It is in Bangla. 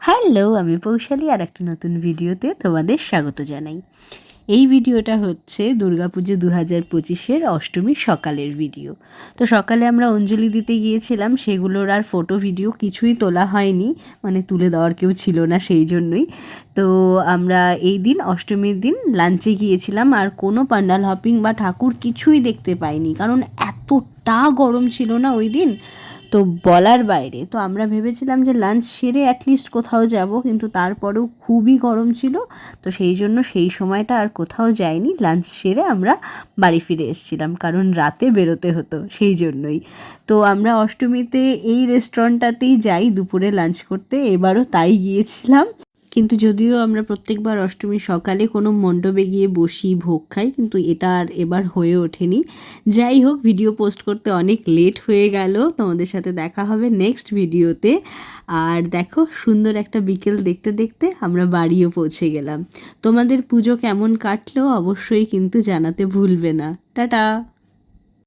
হ্যালো, আমি পৌশালী আর একটা নতুন ভিডিওতে তোমাদের স্বাগত জানাই। এই ভিডিওটা হচ্ছে দুর্গাপুজো 2025-এর অষ্টমীর সকালের ভিডিও। তো সকালে আমরা অঞ্জলি দিতে গিয়েছিলাম, সেগুলোর আর ফটো ভিডিও কিছুই তোলা হয়নি, মানে তুলে দেওয়ার কেউ ছিল না সেই জন্যই। তো আমরা এই দিন অষ্টমীর দিন লাঞ্চে গিয়েছিলাম, আর কোনো প্যান্ডেল হপিং বা ঠাকুর কিছুই দেখতে পাইনি, কারণ এতটা গরম ছিল না ওই দিন, তো বলার বাইরে। তো আমরা ভেবেছিলাম যে লাঞ্চ সেরে অ্যাটলিস্ট কোথাও যাব, কিন্তু তারপরেও খুবই গরম ছিল, তো সেই জন্য সেই সময়টা আর কোথাও যাইনি। লাঞ্চ সেরে আমরা বাড়ি ফিরে এসেছিলাম, কারণ রাতে বেরোতে হতো সেই জন্যই। তো আমরা অষ্টমীতে এই রেস্টুরেন্টটাতেই যাই দুপুরে লাঞ্চ করতে, এবারও তাই গিয়েছিলাম। কিন্তু যদিও আমরা প্রত্যেকবার অষ্টমীর সকালে কোনো মণ্ডপে গিয়ে বসি, ভোগ খাই, কিন্তু এটা আর এবার হয়ে ওঠেনি। যাই হোক, ভিডিও পোস্ট করতে অনেক লেট হয়ে গেল। তোমাদের সাথে দেখা হবে নেক্সট ভিডিওতে। আর দেখো, সুন্দর একটা বিকেল দেখতে দেখতে আমরা বাড়িও পৌঁছে গেলাম। তোমাদের পুজো কেমন কাটলো অবশ্যই কিন্তু জানাতে ভুলবে না। টাটা।